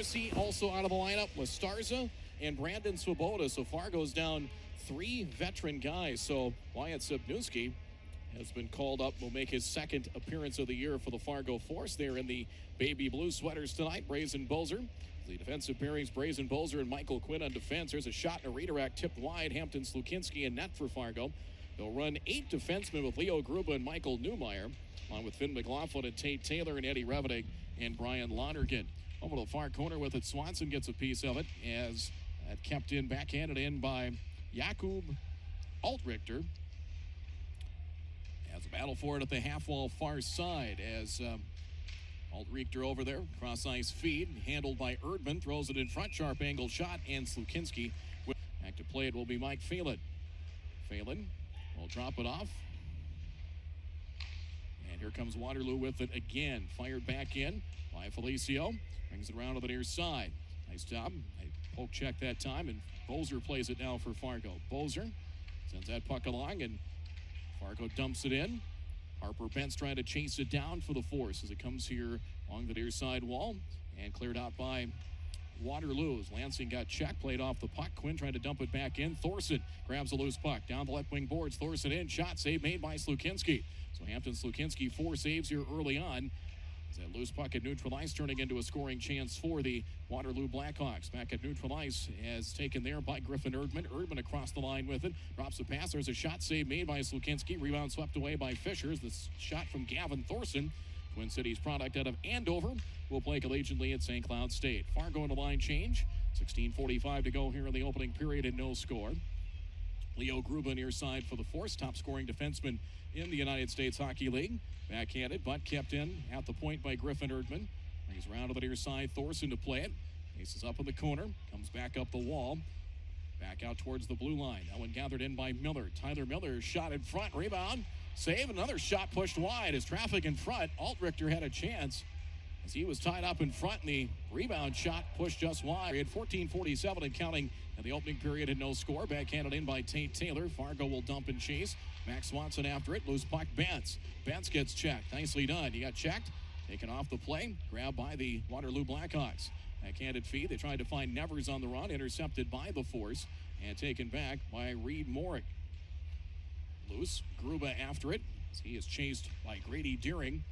Morrissey also out of the lineup. Lestarza and Brandon Swoboda. So Fargo's down 3 veteran guys. So Wyatt Subnewski has been called up, will make his second appearance of the year for the Fargo Force. They're in the baby blue sweaters tonight. Brazen Bozer. The defensive pairings, Brazen Bozer and Michael Quinn on defense. There's a shot and a redirect tipped wide. Hampton Slukinski in net for Fargo. They'll run 8 defensemen with Leo Gruba and Michael Newmeyer, along with Finn McLaughlin and Tate Taylor and Eddie Revenig and Brian Lonergan. Over to the far corner with it, Swanson gets a piece of it as that kept in, backhanded in by Jakub Altrichter. Has a battle for it at the half wall far side as Altrichter over there, cross ice feed, handled by Erdman, throws it in front, sharp angle shot, and Slukinski. Back to play it will be Mike Phelan. Phelan will drop it off. And here comes Waterloo with it again. Fired back in by Felicio. Brings it around to the near side. Nice job. A poke check that time, and Bozer plays it now for Fargo. Bozer sends that puck along, and Fargo dumps it in. Harper Bent's trying to chase it down for the Force as it comes here along the near side wall and cleared out by Waterloo. As Lansing got checked, played off the puck. Quinn tried to dump it back in. Thorson grabs a loose puck down the left wing boards. Thorson in, shot save made by Slukinski. So Hampton Slukinski 4 saves here early on. As that loose puck at neutral ice turning into a scoring chance for the Waterloo Black Hawks. Back at neutral ice as taken there by Griffin Erdman. Erdman across the line with it. Drops a pass. There's a shot save made by Slukinski. Rebound swept away by Fishers. The shot from Gavin Thorson. Twin Cities product out of Andover will play collegiately at St. Cloud State. Fargo in a line change. 16:45 to go here in the opening period and no score. Leo Gruba near side for the Force, top scoring defenseman in the United States Hockey League. Backhanded, but kept in at the point by Griffin Erdman. Brings around to the near side, Thorson to play it. Aces up in the corner, comes back up the wall. Back out towards the blue line. That one gathered in by Miller. Tyler Miller shot in front, rebound, save, another shot pushed wide as traffic in front. Altrichter had a chance as he was tied up in front, and the rebound shot pushed just wide. He had 14:47 and counting in the opening period and no score. Backhanded in by Tate Taylor. Fargo will dump and chase. Mac Swanson after it. Loose puck, Bentz. Bentz gets checked. Nicely done. He got checked. Taken off the play. Grabbed by the Waterloo Blackhawks. Backhanded feed. They tried to find Nevers on the run. Intercepted by the Force. And taken back by Reed Morick. Loose. Gruba after it. As he is chased by Grady Deering.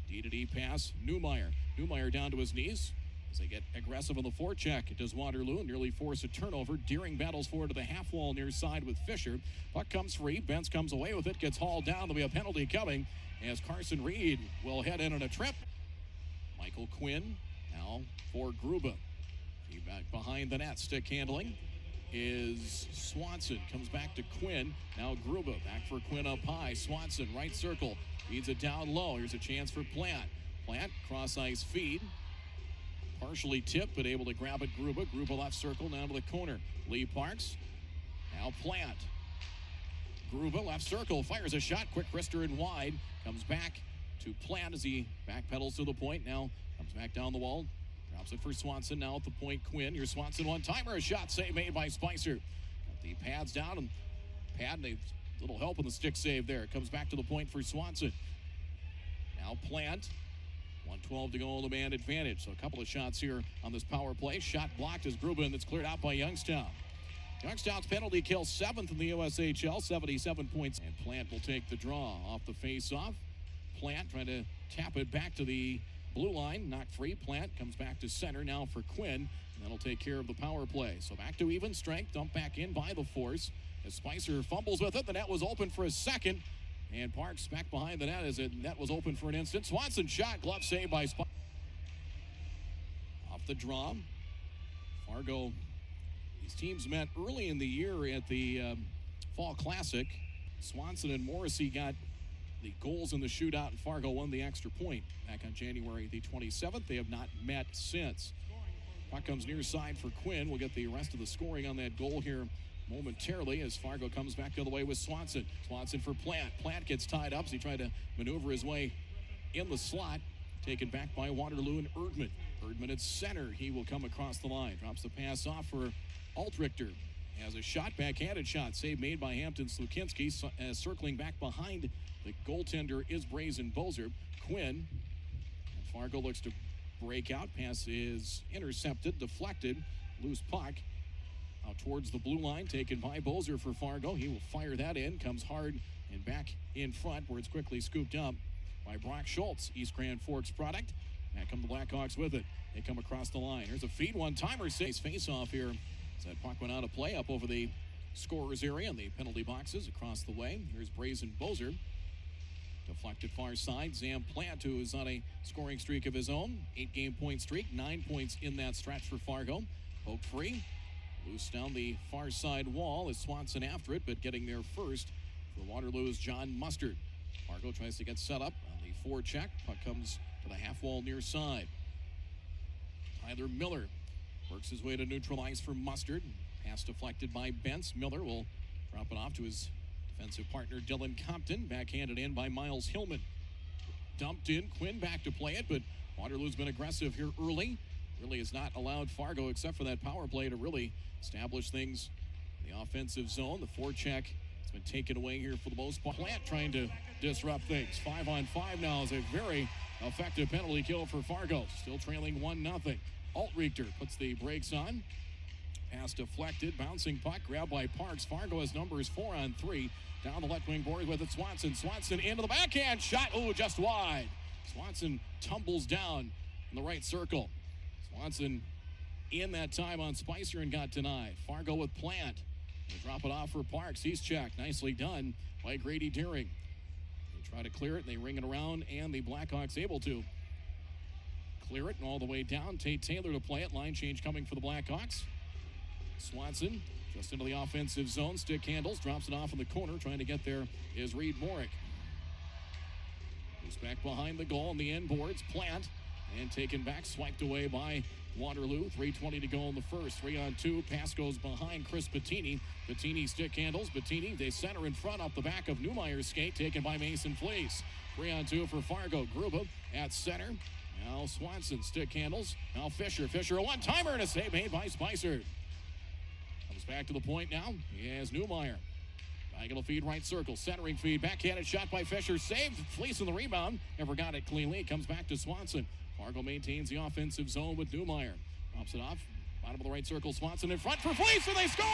D-to-D pass. Newmeyer. Newmeyer down to his knees. As they get aggressive on the forecheck, it does Waterloo, nearly force a turnover. Deering battles forward to the half wall near side with Fisher. Puck comes free. Bentz comes away with it, gets hauled down. There'll be a penalty coming as Carson Reed will head in on a trip. Michael Quinn now for Gruba. Feedback behind the net. Stick handling is Swanson. Comes back to Quinn. Now Gruba back for Quinn up high. Swanson right circle. Feeds it down low. Here's a chance for Plant. Plant cross ice feed. Partially tipped, but able to grab it, Gruba. Gruba left circle, down to the corner. Lee Parks, now Plant. Gruba left circle, fires a shot, quick wrister and wide. Comes back to Plant as he backpedals to the point. Now comes back down the wall. Drops it for Swanson, now at the point, Quinn. Here's Swanson one-timer, a shot save made by Spicer. Got the pads down, and a little help in the stick save there. Comes back to the point for Swanson. Now Plant. 1:12 to go on the man advantage. So a couple of shots here on this power play. Shot blocked as Gruba, and it's cleared out by Youngstown. Youngstown's penalty kill 7th in the USHL, 77 points. And Plant will take the draw off the face-off. Plant trying to tap it back to the blue line. Knocked free. Plant comes back to center now for Quinn. And that'll take care of the power play. So back to even strength. Dumped back in by the Force. As Spicer fumbles with it, the net was open for a second. And Parks back behind the net as the net was open for an instant. Swanson shot, glove save by Spicer. Off the draw. Fargo, these teams met early in the year at the Fall Classic. Swanson and Morrissey got the goals in the shootout, and Fargo won the extra point back on January the 27th. They have not met since. Puck comes near side for Quinn. We'll get the rest of the scoring on that goal here momentarily as Fargo comes back the other way with Swanson. Swanson for Plant. Plant gets tied up as he tried to maneuver his way in the slot. Taken back by Waterloo and Erdman. Erdman at center. He will come across the line. Drops the pass off for Altrichter. Has a shot, backhanded shot. Save made by Hampton Slukinski. Circling back behind the goaltender is Brazen Bozer. Quinn. And Fargo looks to breakout. Pass is intercepted, deflected, loose puck out towards the blue line, taken by Bozer for Fargo. He will fire that in, comes hard and back in front where it's quickly scooped up by Brock Schultz, East Grand Forks product. Back come the Blackhawks with it. They come across the line. Here's a feed one-timer. Face-off here. As that puck went out of play up over the scorer's area and the penalty boxes across the way. Here's Brazen Bozer. Deflected far side. Zam Plant, who is on a scoring streak of his own. 8-game point streak. 9 points in that stretch for Fargo. Poke free. Loose down the far side wall as Swanson after it, but getting there first for Waterloo's John Mustard. Fargo tries to get set up on the forecheck. Puck comes to the half wall near side. Tyler Miller works his way to neutral ice for Mustard. Pass deflected by Bentz. Miller will drop it off to his defensive partner Dylan Compton. Backhanded in by Miles Hillman. Dumped in. Quinn back to play it, but Waterloo's been aggressive here early. Really has not allowed Fargo, except for that power play, to really establish things in the offensive zone. The forecheck has been taken away here for the most part. Plant trying to disrupt things. 5-on-5 now is a very effective penalty kill for Fargo. Still trailing 1-0. Altrichter puts the brakes on. Pass deflected. Bouncing puck. Grabbed by Parks. Fargo has numbers 4-on-3. Down the left wing board with it. Swanson. Swanson into the backhand shot. Oh, just wide. Swanson tumbles down in the right circle. Swanson in that time on Spicer and got denied. Fargo with Plant. They drop it off for Parks. He's checked. Nicely done by Grady Deering. They try to clear it. They ring it around, and the Blackhawks able to clear it and all the way down. Tate Taylor to play it. Line change coming for the Blackhawks. Swanson just into the offensive zone. Stick handles. Drops it off in the corner. Trying to get there is Reed Morick. He's back behind the goal on the end boards. Plant. And taken back, swiped away by Waterloo. 3:20 to go in the first. 3-on-2. Pass goes behind Chris Bettini. Bettini stick handles. Bettini, they center in front off the back of Neumeyer's skate. Taken by Mason Fleece. 3-on-2 for Fargo. Gruba at center. Now Swanson stick handles. Now Fisher. Fisher a one-timer and a save made by Spicer. Comes back to the point now. He has Neumeyer. Diagonal feed right circle. Centering feed. Backhanded shot by Fisher. Saved. Fleece in the rebound. Never got it cleanly. It comes back to Swanson. Fargo maintains the offensive zone with Neumeier. Drops it off. Bottom of the right circle. Swanson in front for Fleece, and they score!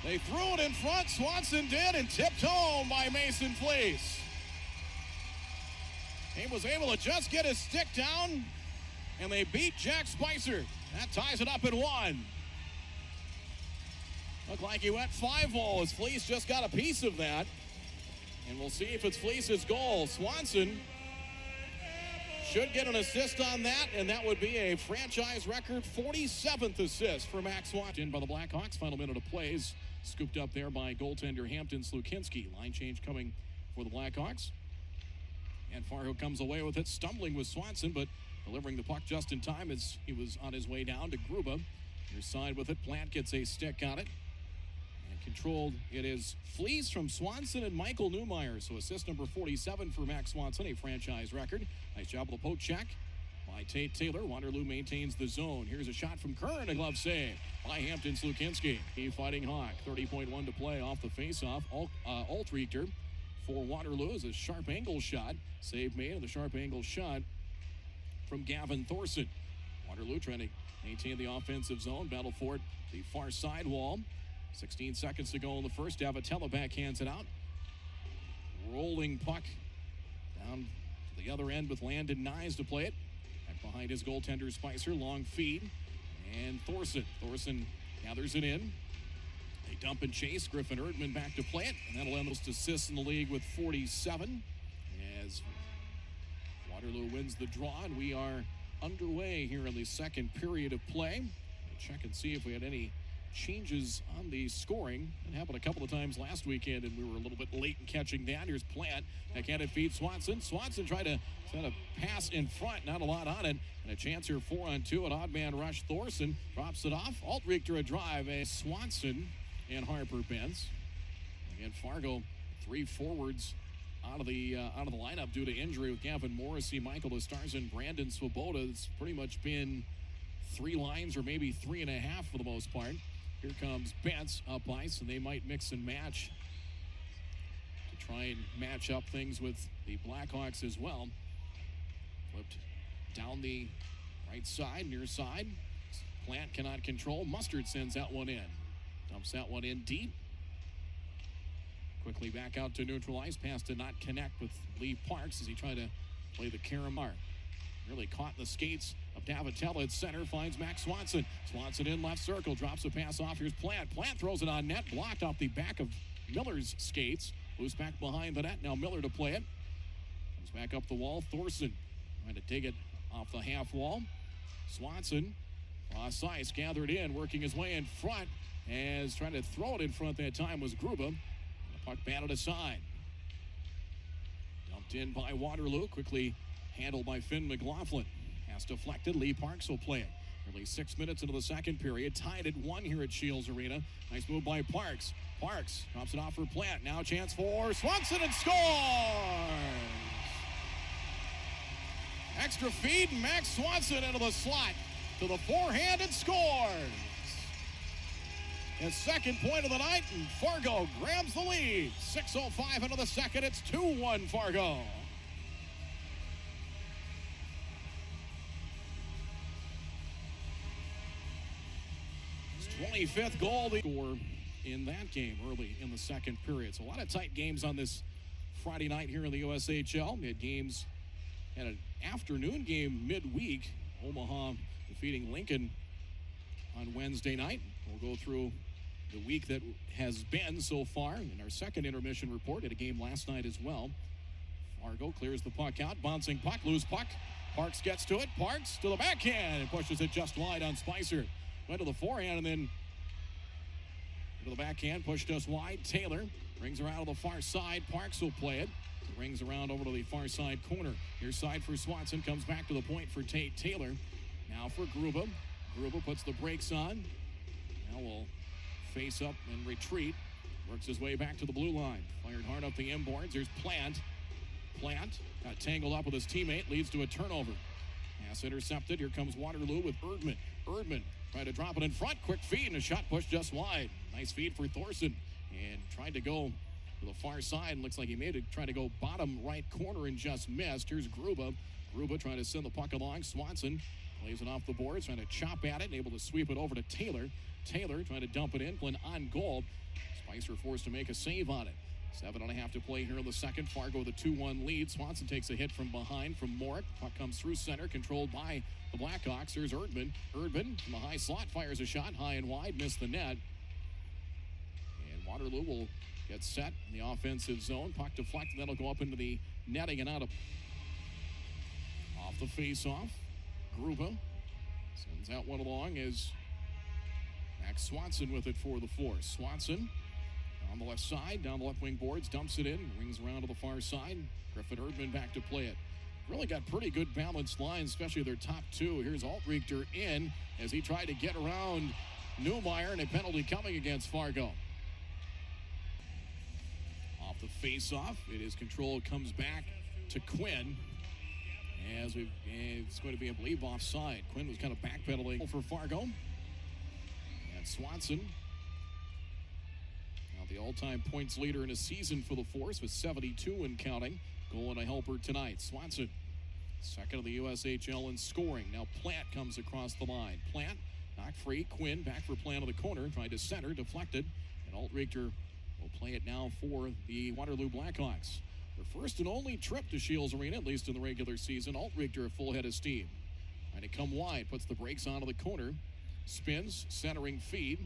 They threw it in front. Swanson did, and tipped home by Mason Fleece. He was able to just get his stick down, and they beat Jack Spicer. That ties it up at 1. Looked like he went 5-0 as Fleece just got a piece of that. And we'll see if it's Fleece's goal. Swanson should get an assist on that, and that would be a franchise record 47th assist for Mac Swanson by the Blackhawks. Final minute of plays scooped up there by goaltender Hampton Slukinski. Line change coming for the Blackhawks. And Fargo comes away with it, stumbling with Swanson, but delivering the puck just in time as he was on his way down to Gruba. Near side with it. Plant gets a stick on it. Controlled, it is Fleece from Swanson and Michael Neumeier. So assist number 47 for Mac Swanson, a franchise record. Nice job of the poke check by Tate Taylor. Waterloo maintains the zone. Here's a shot from Kerr and a glove save by Hampton Slukinski. He fighting Hawk. 30.1 to play off the faceoff. Altrichter for Waterloo is a sharp angle shot. Save made, and the sharp angle shot from Gavin Thorson. Waterloo trying to maintain the offensive zone. Battle for it, the far side wall. 16 seconds to go in the first. Davatella backhands it out. Rolling puck down to the other end with Landon Nyes to play it. Back behind his goaltender Spicer. Long feed. And Thorson. Thorson gathers it in. They dump and chase. Griffin Erdman back to play it. And that'll end most assists in the league with 47. As Waterloo wins the draw. And we are underway here in the second period of play. We'll check and see if we had any changes on the scoring. It happened a couple of times last weekend, and we were a little bit late in catching that. Here's Plant. Backhanded feed Swanson. Swanson tried to set a pass in front. Not a lot on it. And a chance here 4-on-2. An odd man rush. Thorson drops it off. Altrichter a drive. A Swanson and Harper Bentz. Again, Fargo 3 forwards out of the lineup due to injury with Gavin Morrissey, Michael Estarza, Brandon Swoboda. It's pretty much been 3 lines or maybe 3.5 for the most part. Here comes Bentz up ice, and they might mix and match to try and match up things with the Blackhawks as well. Flipped down the right side, near side. Plant cannot control. Mustard sends that one in. Dumps that one in deep. Quickly back out to neutralize. Pass to not connect with Lee Parks as he tried to play the Karamar. Really caught in the skates of Davitella at center. Finds Mac Swanson. Swanson in left circle. Drops a pass off. Here's Plant. Plant throws it on net. Blocked off the back of Miller's skates. Loose back behind the net. Now Miller to play it. Comes back up the wall. Thorson trying to dig it off the half wall. Swanson, cross ice, gathered in, working his way in front. As trying to throw it in front that time was Gruba. And the puck batted aside. Dumped in by Waterloo. Quickly handled by Finn McLaughlin. Has deflected. Lee Parks will play it. Nearly 6 minutes into the second period. Tied at 1 here at Shields Arena. Nice move by Parks. Parks drops it off for Plant. Now a chance for Swanson and scores! Extra feed, Max Swanson into the slot to the forehand and scores. His second point of the night, and Fargo grabs the lead. 6:05 into the second, it's 2-1 Fargo. His 25th goal to score in that game early in the second period. So a lot of tight games on this Friday night here in the USHL. We had games, had an afternoon game midweek. Omaha defeating Lincoln on Wednesday night. We'll go through the week that has been so far in our second intermission report. At a game last night as well. Fargo clears the puck out. Bouncing puck, loose puck. Parks gets to it. Parks to the backhand and pushes it just wide on Spicer. Went to the forehand and then to the backhand, pushed us wide. Taylor brings her out of the far side. Parks will play it. Rings around over to the far side corner. Near side for Swanson. Comes back to the point for Tate Taylor. Now for Gruba. Gruba puts the brakes on. Now will face up and retreat. Works his way back to the blue line. Fired hard up the inboards. There's Plant. Plant got tangled up with his teammate. Leads to a turnover. Pass intercepted. Here comes Waterloo with Erdman. Erdman tried to drop it in front. Quick feed and a shot pushed just wide. Nice feed for Thorson. And tried to go to the far side, and looks like he made it, try to go bottom right corner and just missed. Here's Gruba. Gruba trying to send the puck along. Swanson plays it off the boards, trying to chop at it and able to sweep it over to Taylor. Taylor trying to dump it in, Flynn on goal. Spicer forced to make a save on it. 7.5 to play here in the second. Fargo with a 2-1 lead. Swanson takes a hit from behind from Morick. Puck comes through center, controlled by the Blackhawks. Here's Erdman. Erdman from the high slot fires a shot high and wide, missed the net. And Waterloo will get set in the offensive zone. Puck deflected, that'll go up into the netting and out of off the face-off. Gruba sends that one along as Max Swanson with it for the force. Swanson on the left side, down the left wing boards, dumps it in, rings around to the far side. Griffin Erdman back to play it. Really got pretty good balanced lines, especially their top two. Here's Altrichter in as he tried to get around Newmeyer, and a penalty coming against Fargo. Off the face-off, it is controlled, comes back to Quinn. As it's going to be, I believe, offside. Quinn was kind of backpedaling for Fargo. And Swanson, now the all-time points leader in a season for the Force with 72 and counting. Goal and a helper tonight. Swanson, second of the USHL in scoring. Now Plant comes across the line. Plant knocked free. Quinn back for Plant on the corner, tried to center, deflected, and Altrichter will play it now for the Waterloo Black Hawks. Their first and only trip to Shields Arena, at least in the regular season. Altrichter a full head of steam. Trying to come wide, puts the brakes onto the corner, spins, centering feed.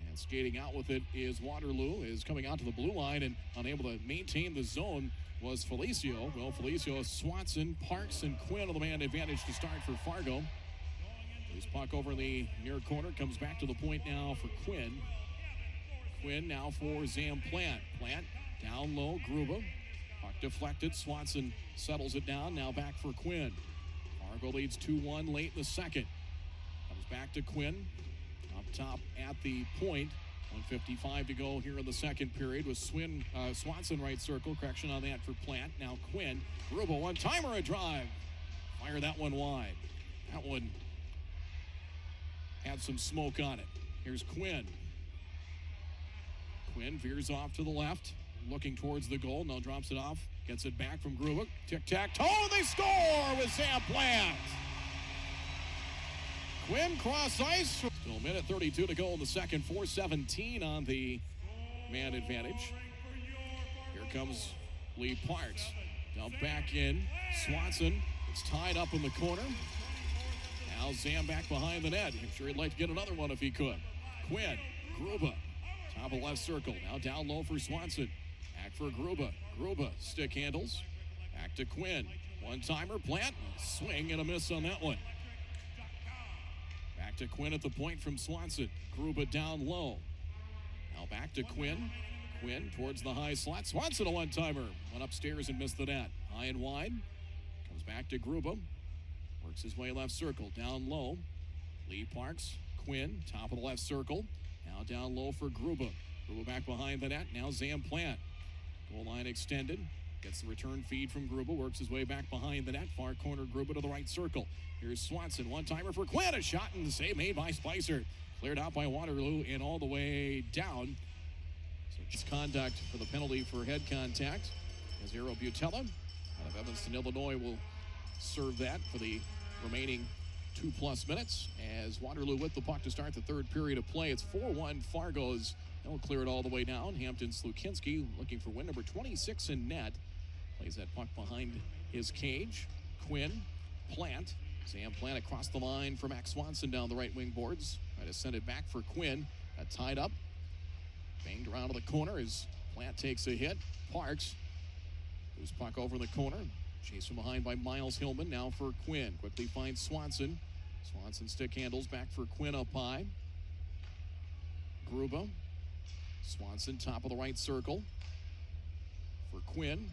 And skating out with it is Waterloo, is coming out to the blue line and unable to maintain the zone was Felicio. Well, Felicio, Swanson, Parks, and Quinn on the man advantage to start for Fargo. His puck over in the near corner, comes back to the point now for Quinn. Quinn now for Zam Plant. Plant down low, Gruba. Puck deflected, Swanson settles it down, now back for Quinn. Fargo leads 2-1 late in the second. Comes back to Quinn. Up top at the point. 1:55 to go here in the second period with Swanson right circle. Correction on that for Plant. Now Quinn. Gruba, one-timer, a drive. Fire that one wide. That one had some smoke on it. Here's Quinn. Quinn veers off to the left. looking towards the goal. Now drops it off. Gets it back from Gruba. Tic-tac-toe. They score with Sam Plant. Quinn cross ice. Still a minute 32 to go in the second. 4:17 on the man advantage. Here comes Lee Parks. Now back in. Swanson. It's tied up in the corner. Now Zam back behind the net. I'm sure he'd like to get another one if he could. Quinn. Gruba. Top of left circle. Now down low for Swanson. Back for Gruba. Gruba stick handles. Back to Quinn. One-timer. Plant. Swing and a miss on that one. Back to Quinn at the point from Swanson. Gruba down low. Now back to Quinn. Quinn towards the high slot. Swanson a one-timer. Went upstairs and missed the net. High and wide. Comes back to Gruba. Works his way left circle. Down low. Lee Parks. Quinn. Top of the left circle. Now down low for Gruba. Gruba back behind the net. Now Zam Plant. Goal line extended. Gets the return feed from Gruba. Works his way back behind the net. Far corner Gruba to the right circle. Here's Swanson. One-timer for Quinn. A shot and the save made by Spicer. Cleared out by Waterloo and all the way down. So just conduct for the penalty for head contact. As Aero Butella out of Evanston, Illinois will serve that for the remaining 2+ minutes as Waterloo with the puck to start the third period of play. It's 4-1 Fargo's. They'll clear it all the way down. Hampton Slukinski looking for win number 26 in net. Plays that puck behind his cage. Quinn, Plant. Sam Plant across the line for Mac Swanson down the right wing boards. Try to send it back for Quinn. Got tied up. Banged around to the corner as Plant takes a hit. Parks moves puck over in the corner. Chased from behind by Miles Hillman. Now for Quinn. Quickly finds Swanson. Swanson stick handles back for Quinn up high. Gruba. Swanson top of the right circle. For Quinn.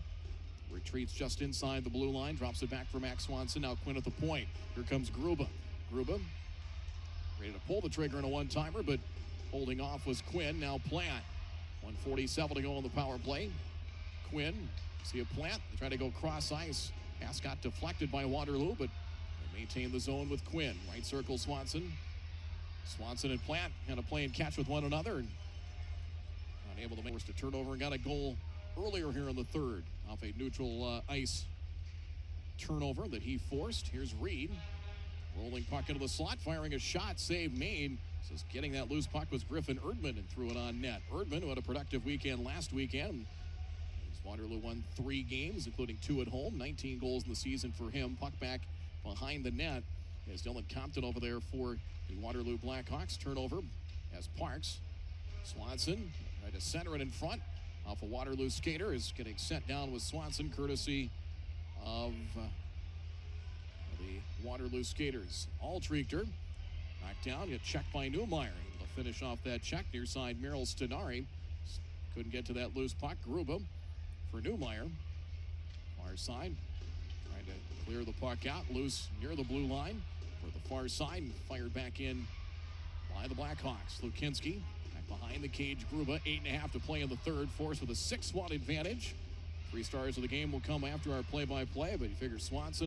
Retreats just inside the blue line. Drops it back for Mac Swanson. Now Quinn at the point. Here comes Gruba. Gruba ready to pull the trigger in a one-timer, but holding off was Quinn. Now Plant. 1:47 to go on the power play. Quinn. See a Plant. They try to go cross ice. Pass got deflected by Waterloo, but they maintain the zone with Quinn. Right circle Swanson. Swanson and Plant kind of playing catch with one another and not able to make a turnover and got a goal earlier here in the third off a neutral ice turnover that he forced. Here's Reed. Rolling puck into the slot, firing a shot, save made. So getting that loose puck was Griffin Erdman and threw it on net. Erdman, who had a productive weekend last weekend. Waterloo won 3 games, including 2 at home. 19 goals in the season for him. Puck back behind the net as Dylan Compton over there for the Waterloo Black Hawks. Turnover as Parks. Swanson tried to center it in front. Off a Waterloo skater is getting sent down with Swanson, courtesy of the Waterloo skaters. Altrichter knocked down, get checked by Newmeyer. Able to finish off that check near side. Merrill Stenari couldn't get to that loose puck. Gruba for Newmeyer. Far side, trying to clear the puck out, loose near the blue line for the far side, and fired back in by the Blackhawks. Lukinski back behind the cage. Gruba, 8.5 to play in the third. Force with a 6-1 advantage. 3 stars of the game will come after our play-by-play, but you figure Swanson